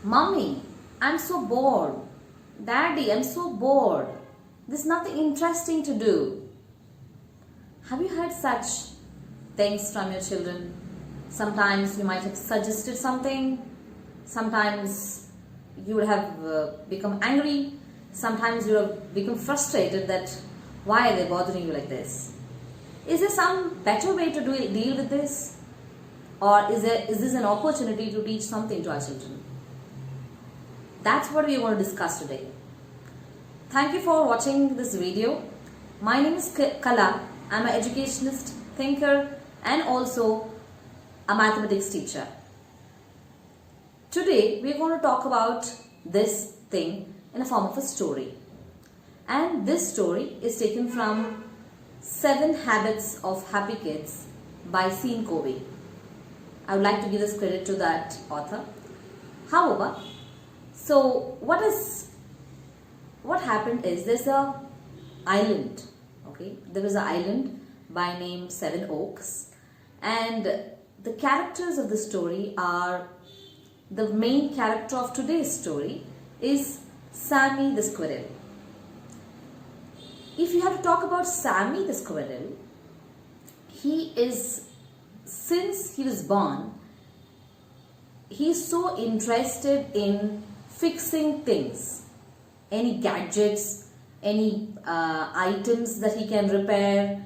Mummy, I'm so bored. Daddy, I'm so bored. There's nothing interesting to do. Have you heard such things from your children? Sometimes you might have suggested something. Sometimes you would have become angry. Sometimes you have become frustrated that why are they bothering you like this? Is there some better way to deal with this? Or is this an opportunity to teach something to our children? That's what we are going to discuss today. Thank you for watching this video. My name is Kala. I'm an educationist, thinker, and also a mathematics teacher. Today we are going to talk about this thing in a form of a story. And this story is taken from 7 Habits of Happy Kids by Sean Covey. I would like to give this credit to that author. However, so what happened is there's a island. Okay, there was an island by name Seven Oaks, and the characters of the story are, the main character of today's story is Sammy the squirrel. If you have to talk about Sammy the squirrel, since he was born, he's so interested in fixing things, any gadgets, any items that he can repair.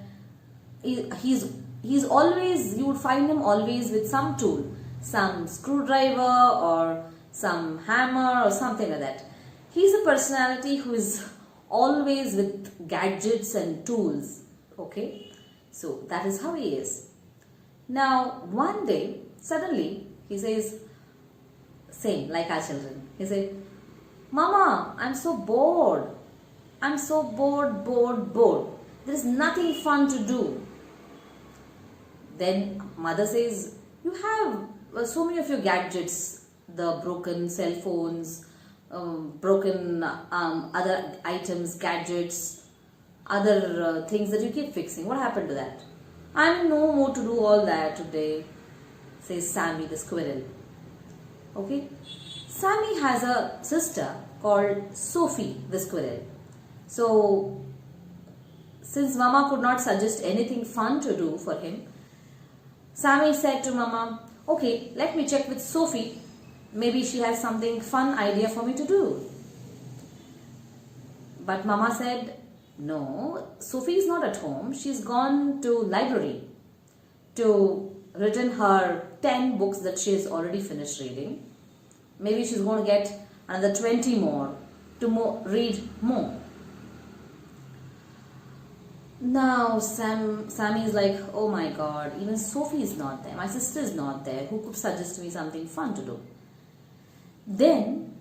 He's always, you would find him always with some tool, some screwdriver or some hammer or something like that. He's a personality who is always with gadgets and tools. Okay, so that is how he is. Now one day suddenly he says, same like our children, he said, Mama, I'm so bored. I'm so bored. There is nothing fun to do. Then mother says, you have so many of your gadgets, the broken cell phones, broken other items, gadgets, other things that you keep fixing. What happened to that? I'm no more to do all that today, says Sammy the squirrel. Okay, Sammy has a sister called Sophie the squirrel. So since Mama could not suggest anything fun to do for him, Sammy said to Mama, okay, let me check with Sophie. Maybe she has something fun idea for me to do. But Mama said, no, Sophie is not at home. She's gone to library to written her 10 books that she has already finished reading. Maybe she's going to get another 20 more to read more. Now Sammy is like, oh my God, even Sophie is not there. My sister is not there. Who could suggest me something fun to do? Then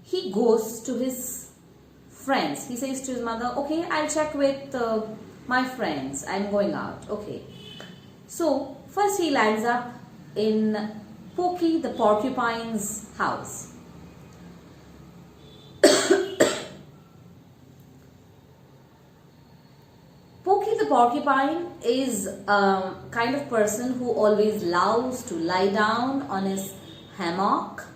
he goes to his friends. He says to his mother, okay, I'll check with my friends. I'm going out. Okay. So first he lands up in Porky the porcupine's house. Porky the porcupine is a kind of person who always loves to lie down on his hammock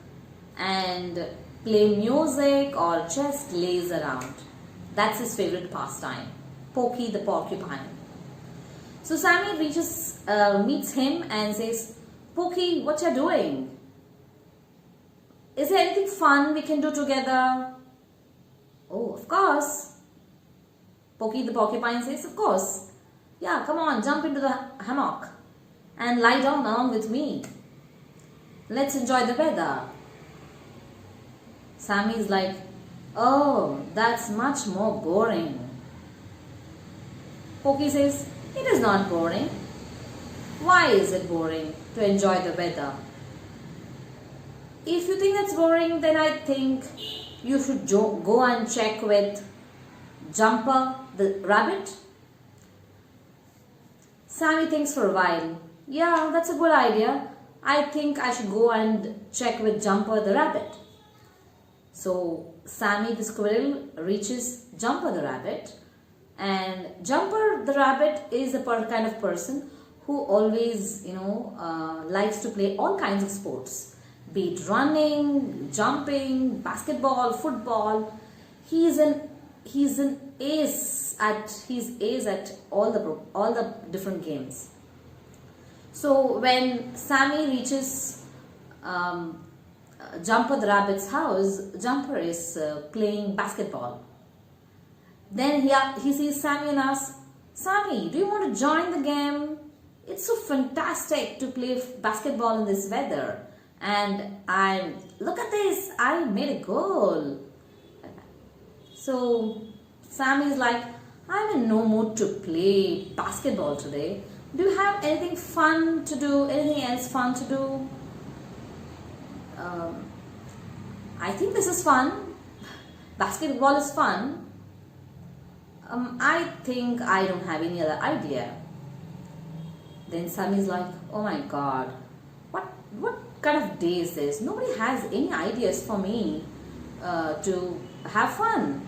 and play music or just laze around. That's his favorite pastime, Porky the porcupine. So Sammy meets him and says, Porky, what you doing? Is there anything fun we can do together? Oh, of course. Porky the porcupine says, of course. Yeah, come on, jump into the hammock and lie down along with me. Let's enjoy the weather. Sammy's like, oh, that's much more boring. Porky says, it is not boring. Why is it boring to enjoy the weather? If you think that's boring, then I think you should go and check with Jumper the rabbit. Sammy thinks for a while. Yeah, that's a good idea. I think I should go and check with Jumper the rabbit. So Sammy the squirrel reaches Jumper the rabbit, and Jumper the rabbit is a kind of person who always likes to play all kinds of sports. Be it running, jumping, basketball, football. He's an ace at all the different games. So when Sammy reaches Jumper the rabbit's house, Jumper is playing basketball. Then he sees Sammy and asks, Sammy, do you want to join the game? It's so fantastic to play basketball in this weather. And look at this, I made a goal. So Sammy is like, I'm in no mood to play basketball today. Do you have anything fun to do? Anything else fun to do? I think this is fun. Basketball is fun. I think I don't have any other idea. Then Sammy's like, oh my god, what kind of day is this? Nobody has any ideas for me to have fun.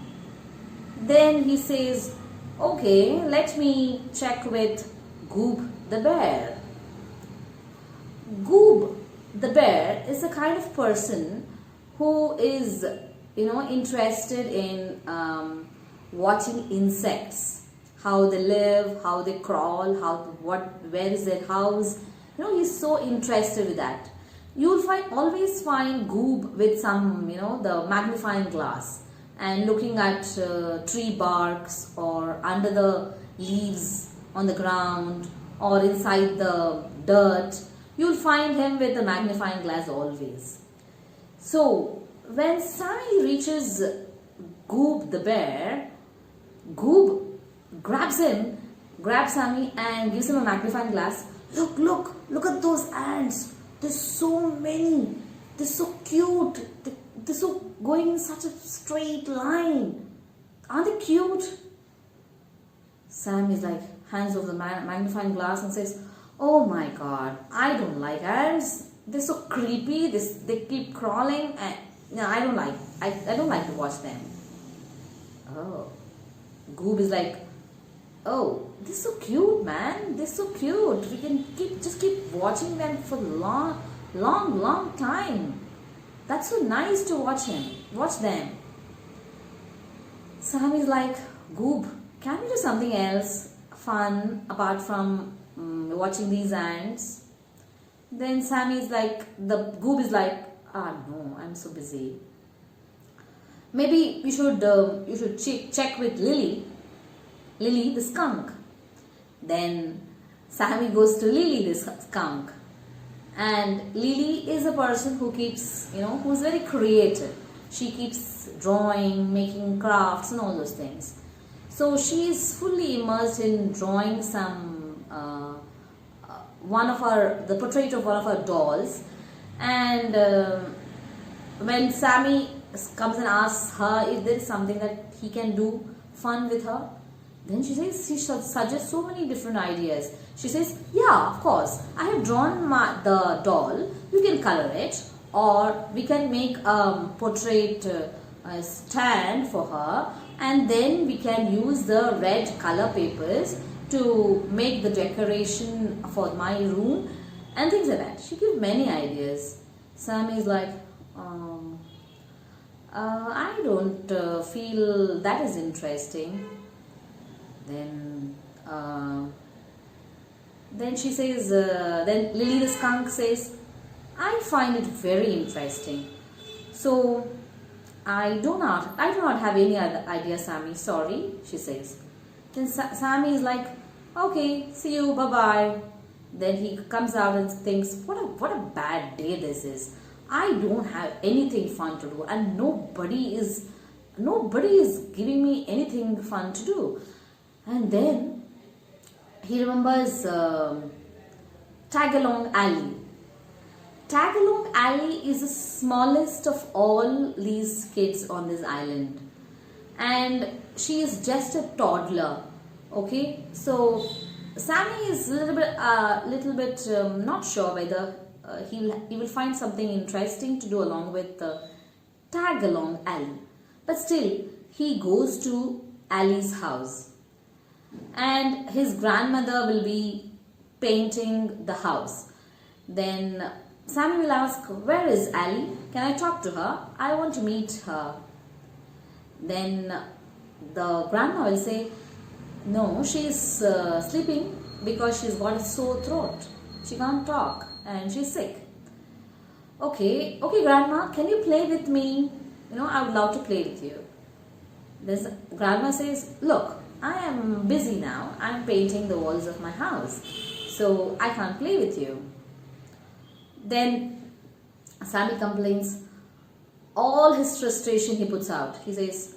Then he says, okay, let me check with Goob the bear. Goob the bear is the kind of person who is, interested in watching insects, how they live, how they crawl, where is their house. He's so interested with that. You'll always find Goob with some, the magnifying glass and looking at tree barks or under the leaves on the ground or inside the dirt. You'll find him with the magnifying glass always. So when Sammy reaches Goob the bear, Goob grabs Sammy and gives him a magnifying glass. Look at those ants. There's so many. They're so cute. They're so going in such a straight line. Aren't they cute? Sam is like, hands over the magnifying glass and says, oh my god, I don't like ants. They're so creepy. They keep crawling and no, I don't like to watch them. Oh. Goob is like, oh, they're so cute, man. They're so cute. We can keep watching them for long time. That's so nice to watch them. Sam is like, Goob, can we do something else fun apart from watching these ants? Then Sammy is like, the Goob is like, no, I'm so busy. Maybe you should check with Lily the skunk. Then Sammy goes to Lily the skunk. And Lily is a person who keeps, who's very creative. She keeps drawing, making crafts and all those things. So she is fully immersed in drawing the portrait of one of her dolls. And when Sammy comes and asks her if there is something that he can do fun with her, then she suggests so many different ideas. She says, yeah, of course, I have drawn the doll. You can color it, or we can make a portrait stand for her, and then we can use the red color papers to make the decoration for my room and things like that. She gives many ideas. Sam is like, I don't feel that is interesting. Then she says, then Lily the skunk says, I find it very interesting. So I do not have any other idea, Sammy. Sorry, she says. Then Sammy is like, okay, see you, bye bye. Then he comes out and thinks, what a bad day this is. I don't have anything fun to do, and nobody is giving me anything fun to do. And then he remembers Tagalong Alley. Tagalong Alley is the smallest of all these kids on this island, and she is just a toddler. Okay, so Sammy is a little bit not sure whether he will find something interesting to do along with Tagalong Alley, but still he goes to Allie's house, and his grandmother will be painting the house. Then Sammy will ask, where is Ali? Can I talk to her? I want to meet her. Then the grandma will say, no, she's sleeping because she's got a sore throat. She can't talk and she's sick. Okay, grandma, can you play with me? I would love to play with you. This grandma says, look, I am busy now. I'm painting the walls of my house. So I can't play with you. Then Sammy complains. All his frustration he puts out. He says,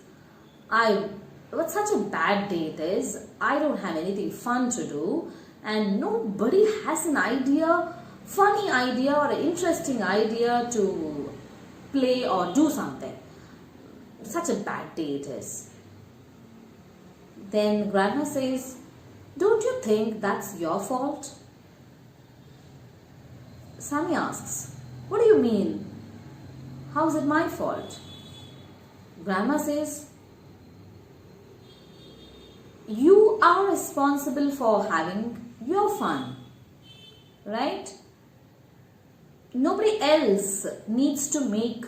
what's such a bad day it is. I don't have anything fun to do. And nobody has an idea, funny idea or an interesting idea to play or do something. Such a bad day it is. Then grandma says, don't you think that's your fault? Sammy asks, what do you mean? How is it my fault? Grandma says, you are responsible for having your fun, right? Nobody else needs to make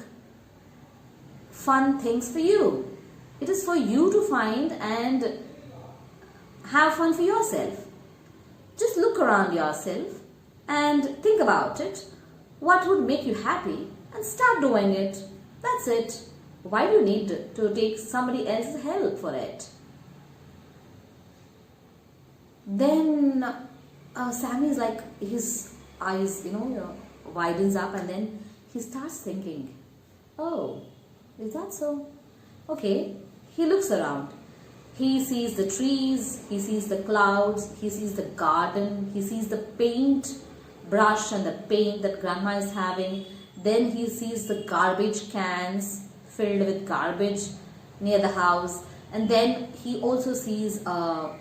fun things for you. It is for you to find and have fun for yourself. Just look around yourself and think about it. What would make you happy and start doing it. That's it. Why do you need to take somebody else's help for it? Then Sammy's like, his eyes, widens up, and then he starts thinking, oh, is that so? Okay, he looks around. He sees the trees, he sees the clouds, he sees the garden, he sees the paint brush and the paint that grandma is having. Then he sees the garbage cans filled with garbage near the house. And then he also sees a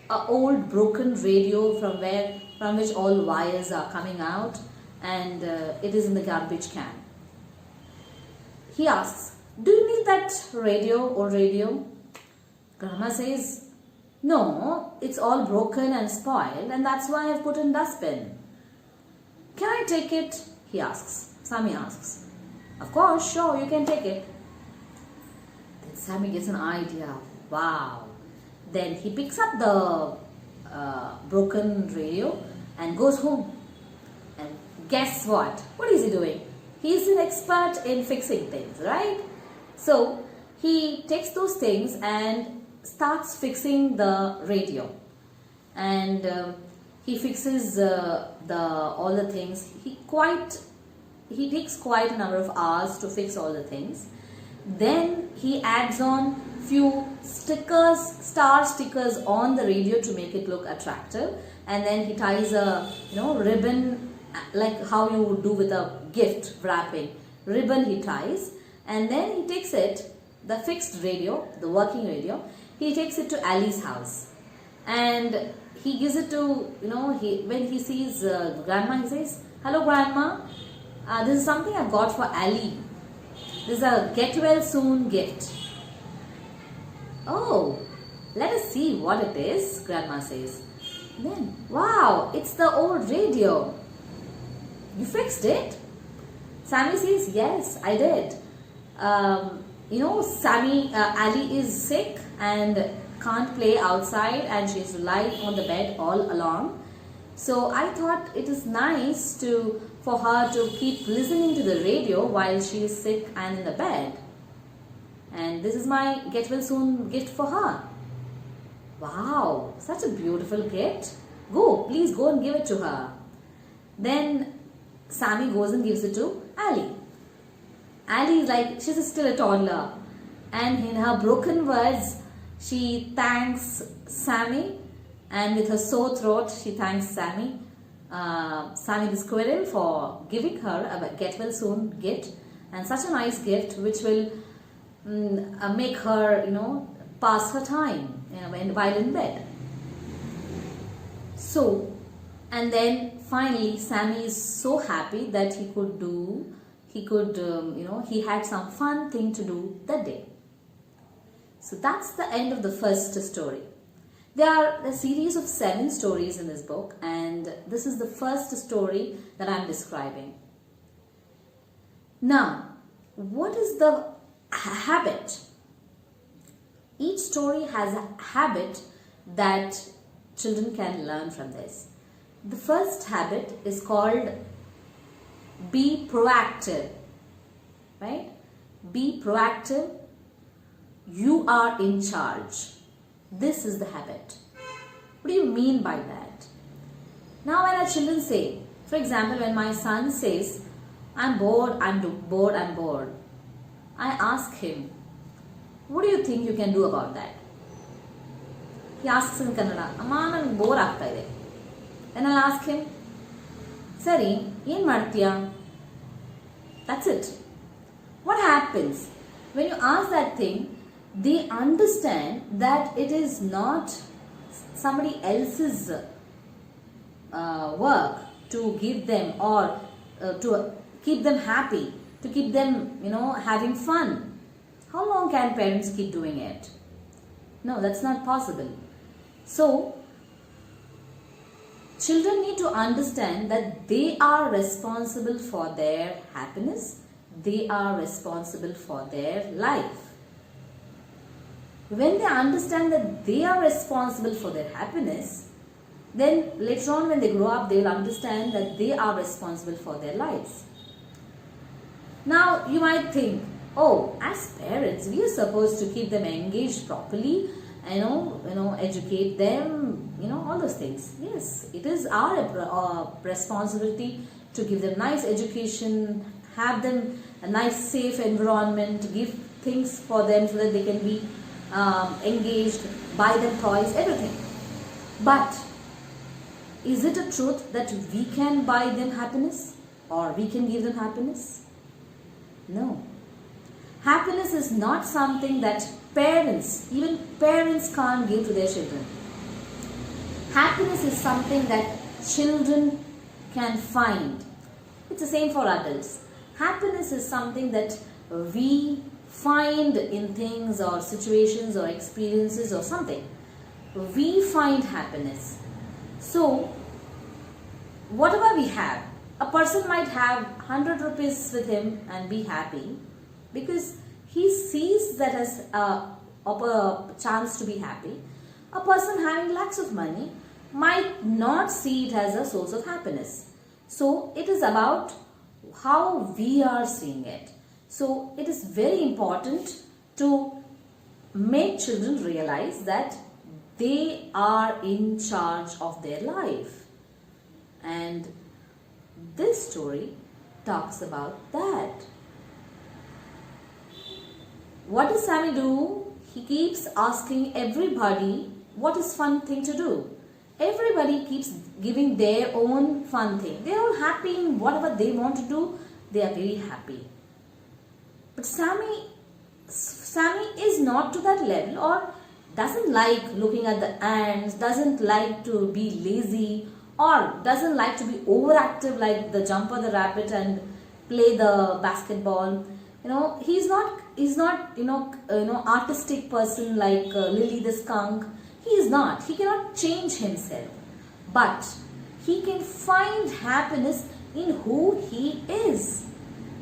old broken radio from which all wires are coming out, and it is in the garbage can. He asks, do you need that old radio? Grandma says, no, it's all broken and spoiled, and that's why I've put in dustbin. Can I take it? He asks. Sammy asks. Of course, sure, you can take it. Then Sammy gets an idea. Wow. Then he picks up the broken radio and goes home. And guess what? What is he doing? He's an expert in fixing things, right? So he takes those things and starts fixing the radio. And he fixes all the things. He takes quite a number of hours to fix all the things. Then he adds on few stickers, star stickers on the radio to make it look attractive. And then he ties a ribbon, like how you would do with a gift wrapping. Ribbon he ties, and then he takes it, the fixed radio, the working radio, he takes it to Ali's house. And he gives it to, when he sees grandma, he says, hello grandma, this is something I got for Ali. This is a get well soon gift. Oh, let us see what it is, grandma says. Then, wow, it's the old radio. You fixed it? Sammy says, yes, I did. Ali is sick and can't play outside, and she's lying on the bed all along. So I thought it is nice for her to keep listening to the radio while she is sick and in the bed. And this is my get well soon gift for her. Wow, such a beautiful gift. Please go and give it to her. Then Sammy goes and gives it to Ali. Ali is like, she's still a toddler. And in her broken words, she thanks Sammy. And with her sore throat, she thanks Sammy the squirrel, for giving her a get well soon gift. And such a nice gift which will make her, pass her time while in bed. So, and then finally Sammy is so happy that he had some fun thing to do that day. So that's the end of the first story. There are a series of 7 stories in this book, and this is the first story that I am describing. Now, what is the habit? Each story has a habit that children can learn from this. The first habit is called be proactive, right? Be proactive. You are in charge. This is the habit. What do you mean by that? Now when our children say, for example, when my son says, I'm bored, I'm bored, I'm bored, I ask him, what do you think you can do about that? He asks in Kannada, Amma, I'm bored ಆಗ್ತಾ ಇದೆ. Then I'll ask him, Sari, ಏನು ಮಾಡ್ತೀಯಾ? That's it. What happens? When you ask that thing, they understand that it is not somebody else's work to give them or to keep them happy, to keep them, having fun. How long can parents keep doing it? No, that's not possible. So, children need to understand that they are responsible for their happiness. They are responsible for their life. When they understand that they are responsible for their happiness, then later on when they grow up, they will understand that they are responsible for their lives. Now, you might think, oh, as parents, we are supposed to keep them engaged properly, educate them, all those things. Yes, it is our responsibility to give them nice education, have them a nice safe environment, give things for them so that they can be engaged, buy them toys, everything. But is it a truth that we can buy them happiness or we can give them happiness? No. Happiness is not something that even parents can't give to their children. Happiness is something that children can find. It's the same for adults. Happiness is something that we find in things or situations or experiences or something. We find happiness. So, whatever we have, a person might have 100 rupees with him and be happy because he sees that as a chance to be happy. A person having lakhs of money might not see it as a source of happiness. So, it is about how we are seeing it. So, it is very important to make children realize that they are in charge of their life. And this story talks about that. What does Sammy do? He keeps asking everybody what is fun thing to do. Everybody keeps giving their own fun thing. They are all happy in whatever they want to do. They are very happy. But Sammy is not to that level or doesn't like looking at the ants, doesn't like to be lazy or doesn't like to be overactive like the Jumper the rabbit and play the basketball. He's not artistic person like Lily the skunk. He is not. He cannot change himself. But he can find happiness in who he is.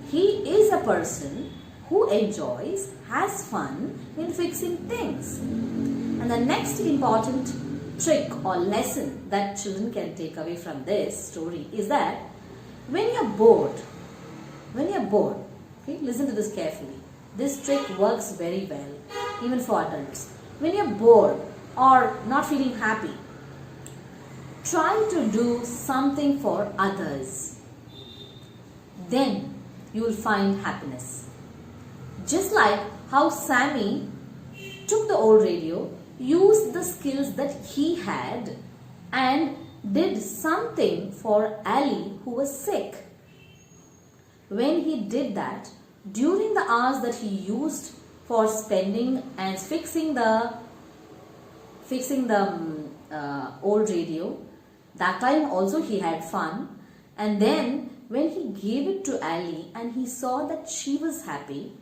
He is a person who enjoys, has fun in fixing things. And the next important trick or lesson that children can take away from this story is that when you're bored, okay, listen to this carefully. This trick works very well, even for adults. When you're bored or not feeling happy, try to do something for others. Then you will find happiness. Just like how Sammy took the old radio, used the skills that he had and did something for Ali who was sick. When he did that, during the hours that he used for spending and fixing the old radio, that time also he had fun. And then when he gave it to Ali and he saw that she was happy,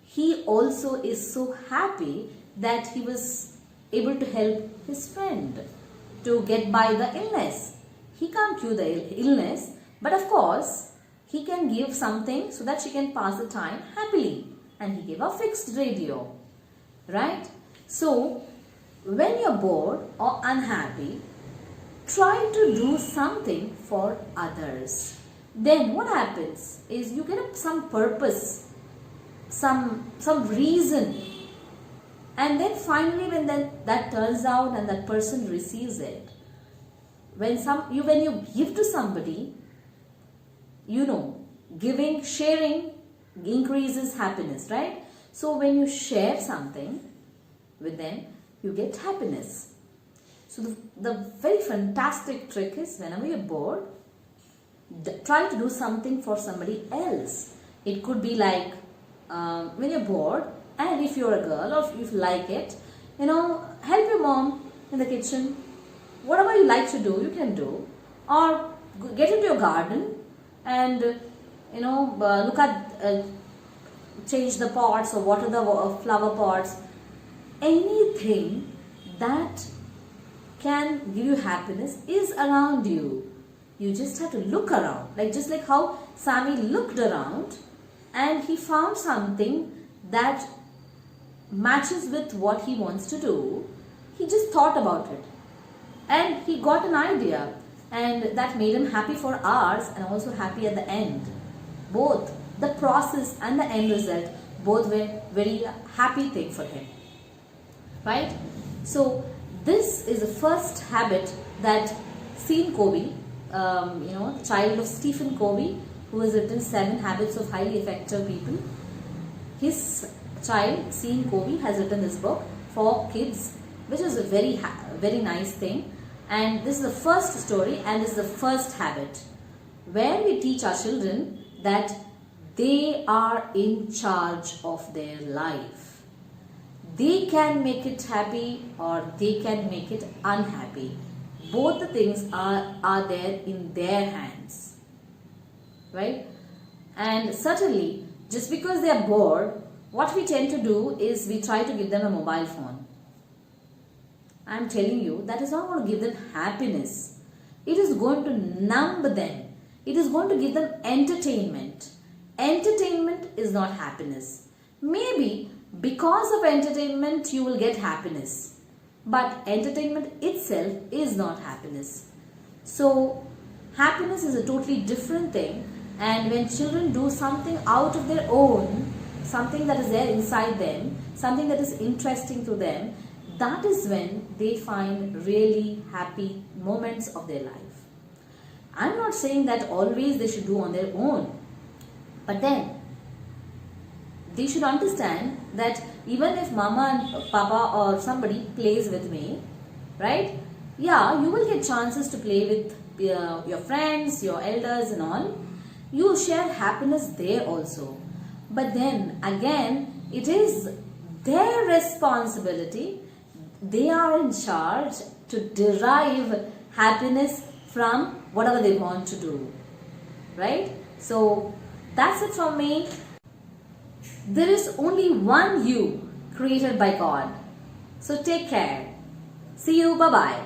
he also is so happy that he was able to help his friend to get by the illness. He can't cure the illness, but of course, he can give something so that she can pass the time happily. And he gave a fixed radio, right? So, when you're bored or unhappy, try to do something for others. Then what happens is you get some purpose, some reason, and then finally when that turns out and that person receives it, when you give to somebody, giving, sharing increases happiness, right? So when you share something with them, you get happiness. So the very fantastic trick is, whenever you're bored, try to do something for somebody else. It could be like when you're bored, and if you're a girl or if you like it, help your mom in the kitchen. Whatever you like to do, you can do. Or get into your garden and look at change the pots or water the flower pots. Anything that can give you happiness is around you. You just have to look around, just like how Sammy looked around and he found something that matches with what he wants to do. He just thought about it and he got an idea, and that made him happy for hours and also happy at the end. Both the process and the end result, both were very happy thing for him, right? So this is the first habit that Stephen Covey, child of Stephen Covey, who has written 7 Habits of Highly Effective People. His child, Stephen Covey, has written this book for kids, which is a very nice thing. And this is the first story and this is the first habit where we teach our children that they are in charge of their life. They can make it happy or they can make it unhappy. Both the things are there in their hands, right? And certainly, just because they are bored, what we tend to do is we try to give them a mobile phone. I am telling you, that is not going to give them happiness. It is going to numb them. It is going to give them entertainment. Entertainment is not happiness. Maybe because of entertainment you will get happiness. But entertainment itself is not happiness. So happiness is a totally different thing. And when children do something out of their own, something that is there inside them, something that is interesting to them, that is when they find really happy moments of their life. I'm not saying that always they should do on their own. But then, they should understand that even if mama and papa or somebody plays with me, right? Yeah, you will get chances to play with your friends, your elders and all. You will share happiness there also. But then again, it is their responsibility. They are in charge to derive happiness from whatever they want to do, right? So that's it from me. There is only one you created by God. So take care. See you. Bye-bye.